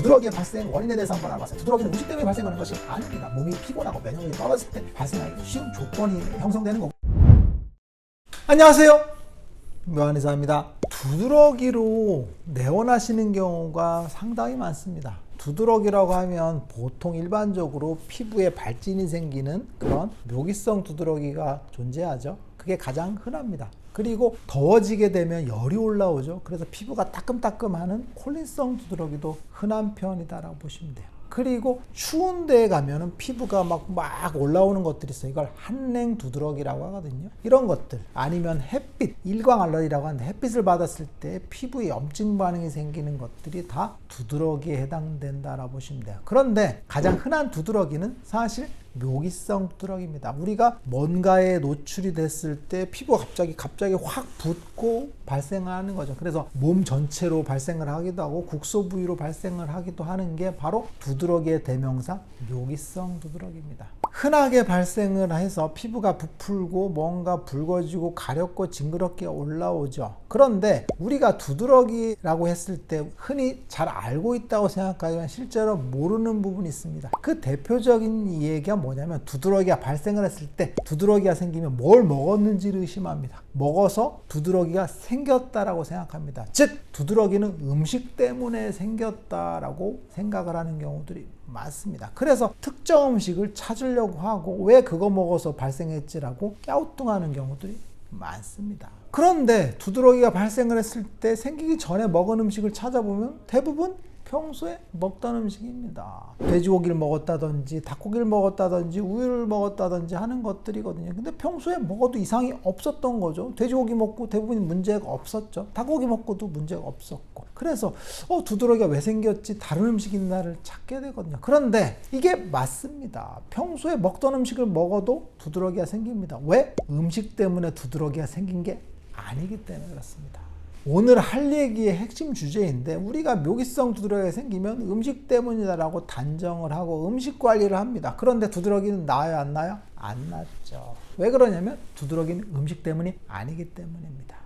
두드러기의 발생 원인에 대해서 한번 알아봤어요. 두드러기는 음식 때문에 발생하는 것이 아닙니다. 몸이 피곤하고 면역력이 떨어질 때 발생하기 쉬운 조건이 형성되는 거고. 안녕하세요, 묘한의사입니다. 두드러기로 내원하시는 경우가 상당히 많습니다. 두드러기라고 하면 보통 일반적으로 피부에 발진이 생기는 그런 묘기성 두드러기가 존재하죠. 그게 가장 흔합니다. 그리고 더워지게 되면 열이 올라오죠. 그래서 피부가 따끔따끔하는 콜린성 두드러기도 흔한 편이다라고 보시면 돼요. 그리고 추운 데에 가면은 피부가 막 올라오는 것들이 있어요. 이걸 한랭 두드러기라고 하거든요. 이런 것들, 아니면 햇빛, 일광 알러지라고 하는데 햇빛을 받았을 때 피부에 염증 반응이 생기는 것들이 다 두드러기에 해당된다라고 보시면 돼요. 그런데 가장 흔한 두드러기는 사실 묘기성 두드러기입니다. 우리가 뭔가에 노출이 됐을 때 피부가 갑자기 확 붓고 발생하는 거죠. 그래서 몸 전체로 발생을 하기도 하고 국소 부위로 발생을 하기도 하는 게 바로 두드러기의 대명사 묘기성 두드러기입니다. 흔하게 발생을 해서 피부가 부풀고 뭔가 붉어지고 가렵고 징그럽게 올라오죠. 그런데 우리가 두드러기라고 했을 때 흔히 잘 알고 있다고 생각하지만 실제로 모르는 부분이 있습니다. 그 대표적인 얘기가 뭐냐면, 두드러기가 발생을 했을 때 두드러기가 생기면 뭘 먹었는지를 의심합니다. 먹어서 두드러기가 생겼다라고 생각합니다. 즉 두드러기는 음식 때문에 생겼다라고 생각을 하는 경우들이 많습니다. 그래서 특정 음식을 찾으려고 하고 왜 그거 먹어서 발생했지라고 갸우뚱하는 경우들이 많습니다. 그런데 두드러기가 발생을 했을 때 생기기 전에 먹은 음식을 찾아보면 대부분 평소에 먹던 음식입니다. 돼지고기를 먹었다든지 닭고기를 먹었다든지 우유를 먹었다든지 하는 것들이거든요. 근데 평소에 먹어도 이상이 없었던 거죠. 돼지고기 먹고 대부분 문제가 없었죠. 닭고기 먹고도 문제가 없었고. 그래서 두드러기가 왜 생겼지, 다른 음식이 있나를 찾게 되거든요. 그런데 이게 맞습니다. 평소에 먹던 음식을 먹어도 두드러기가 생깁니다. 왜? 음식 때문에 두드러기가 생긴 게 아니기 때문에 그렇습니다. 오늘 할 얘기의 핵심 주제인데, 우리가 묘기성 두드러기가 생기면 음식 때문이다라고 단정을 하고 음식 관리를 합니다. 그런데 두드러기는 나아요, 안 나요? 안 낫죠. 왜 그러냐면 두드러기는 음식 때문이 아니기 때문입니다.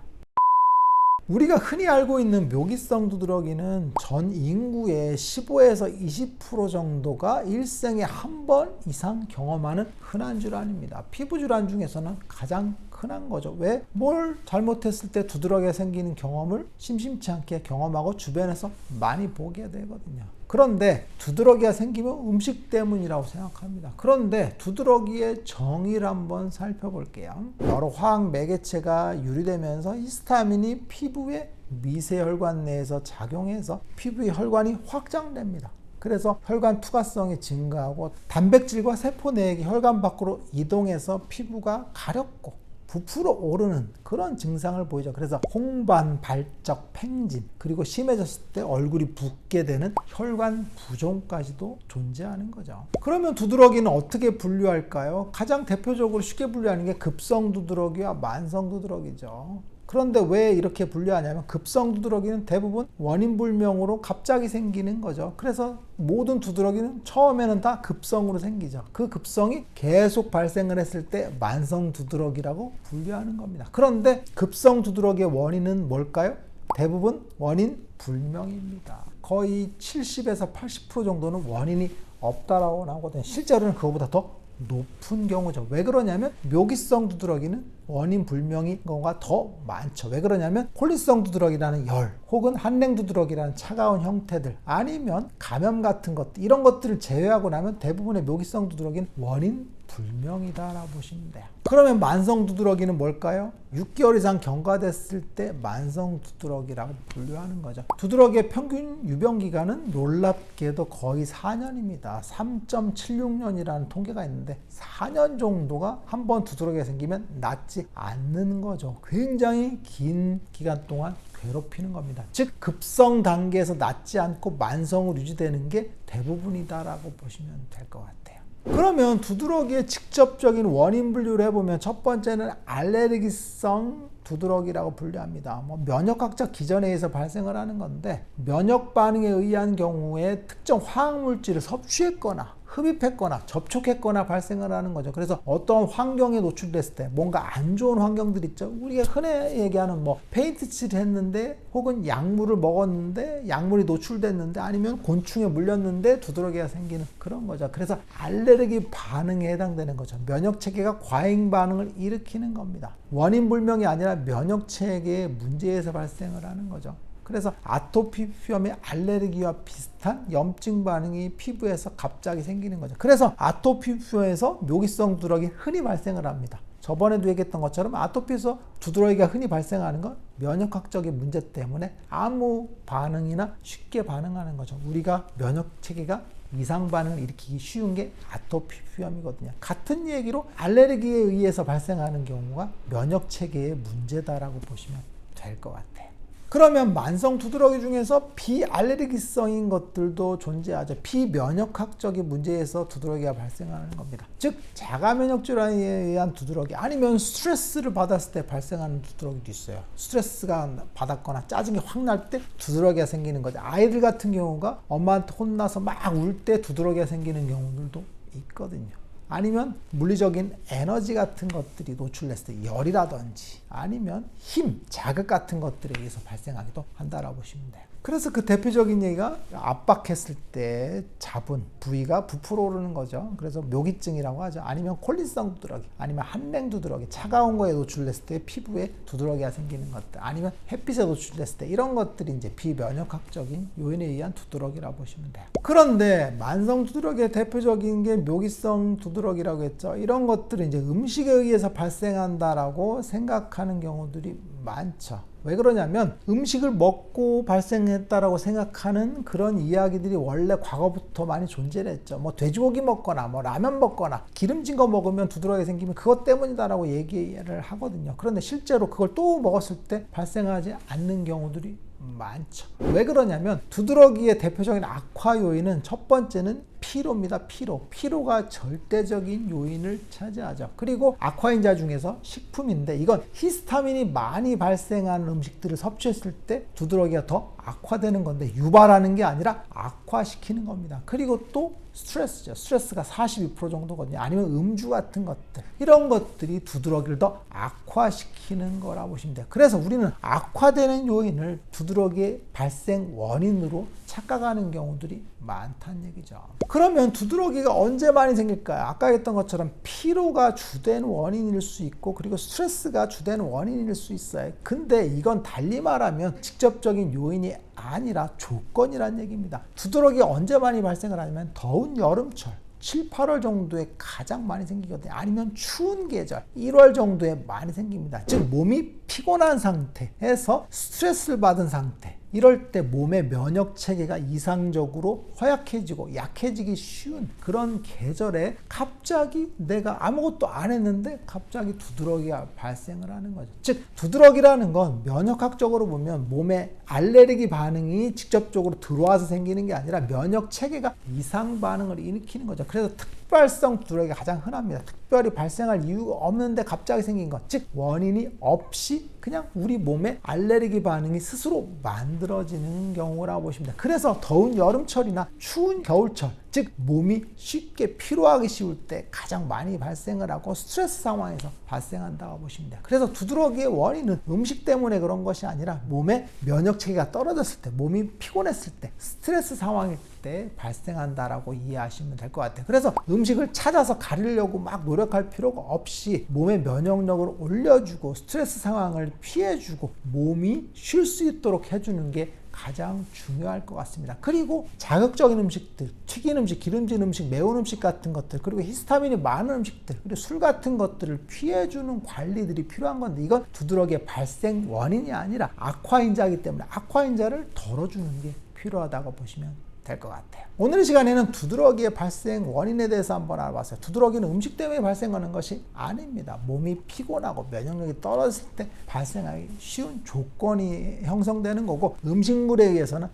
우리가 흔히 알고 있는 묘기성 두드러기는 전 인구의 15에서 20% 정도가 일생에 한 번 이상 경험하는 흔한 질환입니다. 피부 질환 중에서는 가장 흔한 거죠. 왜? 뭘 잘못했을 때 두드러기가 생기는 경험을 심심치 않게 경험하고 주변에서 많이 보게 되거든요. 그런데 두드러기가 생기면 음식 때문이라고 생각합니다. 그런데 두드러기의 정의를 한번 살펴볼게요. 여러 화학 매개체가 유리되면서 히스타민이 피부의 미세혈관 내에서 작용해서 피부의 혈관이 확장됩니다. 그래서 혈관 투과성이 증가하고 단백질과 세포 내액이 혈관 밖으로 이동해서 피부가 가렵고 부풀어 오르는 그런 증상을 보이죠. 그래서 홍반, 발적, 팽진, 그리고 심해졌을 때 얼굴이 붓게 되는 혈관 부종까지도 존재하는 거죠. 그러면 두드러기는 어떻게 분류할까요? 가장 대표적으로 쉽게 분류하는 게 급성 두드러기와 만성 두드러기죠. 그런데 왜 이렇게 분류하냐면, 급성 두드러기는 대부분 원인 불명으로 갑자기 생기는 거죠. 그래서 모든 두드러기는 처음에는 다 급성으로 생기죠. 그 급성이 계속 발생을 했을 때 만성 두드러기라고 분류하는 겁니다. 그런데 급성 두드러기의 원인은 뭘까요? 대부분 원인 불명입니다. 거의 70에서 80% 정도는 원인이 없다라고 나오거든요. 실제로는 그거보다 더 높은 경우죠. 왜 그러냐면 묘기성 두드러기는 원인 불명인 경우가 더 많죠. 왜 그러냐면 콜린성 두드러기라는 열, 혹은 한랭 두드러기라는 차가운 형태들, 아니면 감염 같은 것들, 이런 것들을 제외하고 나면 대부분의 묘기성 두드러기는 원인 불명이다라고 보시면 돼요. 그러면 만성 두드러기는 뭘까요? 6개월 이상 경과됐을 때 만성 두드러기라고 분류하는 거죠. 두드러기의 평균 유병 기간은 놀랍게도 거의 4년입니다. 3.76년이라는 통계가 있는데 4년 정도가 한 번 두드러기가 생기면 낫지 않는 거죠. 굉장히 긴 기간 동안 괴롭히는 겁니다. 즉 급성 단계에서 낫지 않고 만성으로 유지되는 게 대부분이다라고 보시면 될 것 같아요. 그러면 두드러기의 직접적인 원인 분류를 해보면, 첫 번째는 알레르기성 두드러기라고 분류합니다. 면역학적 기전에 의해서 발생을 하는 건데, 면역 반응에 의한 경우에 특정 화학물질을 섭취했거나 흡입했거나 접촉했거나 발생을 하는 거죠. 그래서 어떤 환경에 노출됐을 때 뭔가 안 좋은 환경들 있죠. 우리가 흔히 얘기하는 뭐 페인트 칠을 했는데 혹은 약물을 먹었는데 약물이 노출됐는데 아니면 곤충에 물렸는데 두드러기가 생기는 그런 거죠. 그래서 알레르기 반응에 해당되는 거죠. 면역 체계가 과잉 반응을 일으키는 겁니다. 원인 불명이 아니라 면역 체계의 문제에서 발생을 하는 거죠. 그래서 아토피피염의 알레르기와 비슷한 염증 반응이 피부에서 갑자기 생기는 거죠. 그래서 아토피피염에서 묘기성 두드러기 흔히 발생을 합니다. 저번에도 얘기했던 것처럼 아토피에서 두드러기가 흔히 발생하는 건 면역학적인 문제 때문에 아무 반응이나 쉽게 반응하는 거죠. 우리가 면역 체계가 이상 반응을 일으키기 쉬운 게 아토피피염이거든요. 같은 얘기로 알레르기에 의해서 발생하는 경우가 면역 체계의 문제다라고 보시면 될 것 같아요. 그러면 만성 두드러기 중에서 비알레르기성인 것들도 존재하죠. 비면역학적인 문제에서 두드러기가 발생하는 겁니다. 즉 자가면역 질환에 의한 두드러기 아니면 스트레스를 받았을 때 발생하는 두드러기도 있어요. 스트레스가 받았거나 짜증이 확 날 때 두드러기가 생기는 거죠. 아이들 같은 경우가 엄마한테 혼나서 막 울 때 두드러기가 생기는 경우들도 있거든요. 아니면 물리적인 에너지 같은 것들이 노출됐을 때 열이라든지 아니면 힘, 자극 같은 것들에 의해서 발생하기도 한다라고 보시면 돼요. 그래서 그 대표적인 얘기가 압박했을 때 잡은 부위가 부풀어 오르는 거죠. 그래서 묘기증이라고 하죠. 아니면 콜린성 두드러기, 아니면 한랭 두드러기, 차가운 거에 노출됐을 때 피부에 두드러기가 생기는 것들, 아니면 햇빛에 노출됐을 때 이런 것들이 이제 비면역학적인 요인에 의한 두드러기라고 보시면 돼요. 그런데 만성 두드러기의 대표적인 게 묘기성 두드러기라고 했죠. 이런 것들은 이제 음식에 의해서 발생한다라고 생각하는 경우들이 많죠. 왜 그러냐면 음식을 먹고 발생했다라고 생각하는 그런 이야기들이 원래 과거부터 많이 존재를 했죠. 뭐 돼지고기 먹거나 뭐 라면 먹거나 기름진 거 먹으면 두드러기 생기면 그것 때문이다라고 얘기를 하거든요. 그런데 실제로 그걸 또 먹었을 때 발생하지 않는 경우들이 많죠. 왜 그러냐면 두드러기의 대표적인 악화 요인은 첫 번째는 피로입니다. 피로가 절대적인 요인을 차지하죠. 그리고 악화인자 중에서 식품인데 이건 히스타민이 많이 발생하는 음식들을 섭취했을 때 두드러기가 더 악화되는 건데 유발하는 게 아니라 악화시키는 겁니다. 그리고 또 스트레스죠. 스트레스가 42% 정도거든요. 아니면 음주 같은 것들, 이런 것들이 두드러기를 더 악화시키는 거라고 보시면 돼요. 그래서 우리는 악화되는 요인을 두드러기의 발생 원인으로 착각하는 경우들이 많다는 얘기죠. 그러면 두드러기가 언제 많이 생길까요? 아까 했던 것처럼 피로가 주된 원인일 수 있고 그리고 스트레스가 주된 원인일 수 있어요. 근데 이건 달리 말하면 직접적인 요인이 아니라 조건이란 얘기입니다. 두드러기가 언제 많이 발생을 하냐면 더운 여름철 7, 8월 정도에 가장 많이 생기거든요. 아니면 추운 계절 1월 정도에 많이 생깁니다. 즉 몸이 피곤한 상태에서 스트레스를 받은 상태, 이럴 때 몸의 면역 체계가 이상적으로 허약해지고 약해지기 쉬운 그런 계절에 갑자기 내가 아무것도 안 했는데 갑자기 두드러기가 발생을 하는 거죠. 즉 두드러기라는 건 면역학적으로 보면 몸에 알레르기 반응이 직접적으로 들어와서 생기는 게 아니라 면역 체계가 이상 반응을 일으키는 거죠. 그래서 특발성 두드러기가 가장 흔합니다. 특별히 발생할 이유가 없는데 갑자기 생긴 것, 즉 원인이 없이 그냥 우리 몸에 알레르기 반응이 스스로 만들어지는 경우라고 보시면 돼요. 그래서 더운 여름철이나 추운 겨울철, 즉 몸이 쉽게 피로하기 쉬울 때 가장 많이 발생을 하고 스트레스 상황에서 발생한다고 보시면 돼요. 그래서 두드러기의 원인은 음식 때문에 그런 것이 아니라 몸의 면역 체계가 떨어졌을 때, 몸이 피곤했을 때, 스트레스 상황일 때 발생한다라고 이해하시면 될 것 같아요. 그래서 음식을 찾아서 가리려고 막 노력할 필요가 없이 몸의 면역력을 올려주고 스트레스 상황을 피해주고 몸이 쉴 수 있도록 해주는 게 가장 중요할 것 같습니다. 그리고 자극적인 음식들, 튀긴 음식, 기름진 음식, 매운 음식 같은 것들, 그리고 히스타민이 많은 음식들, 그리고 술 같은 것들을 피해주는 관리들이 필요한 건데 이건 두드러기의 발생 원인이 아니라 악화인자이기 때문에 악화인자를 덜어주는 게 필요하다고 보시면 될 것 같아요. 오늘 이 시간에는 두드러기의 발생 원인에 대해서 한번 알아봤어요. 두드러기는 음식 때문에 발생하는 것이 아닙니다. 몸이 피곤하고 면역력이 떨어졌을 때 발생하기 쉬운 조건이 형성되는 거고 음식물에 의해서는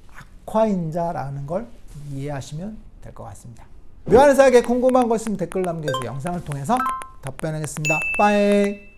악화인자라는 걸 이해하시면 될 것 같습니다. 묘한의사에게 궁금한 거 있으면 댓글 남겨주세요. 영상을 통해서 답변하겠습니다. 빠이.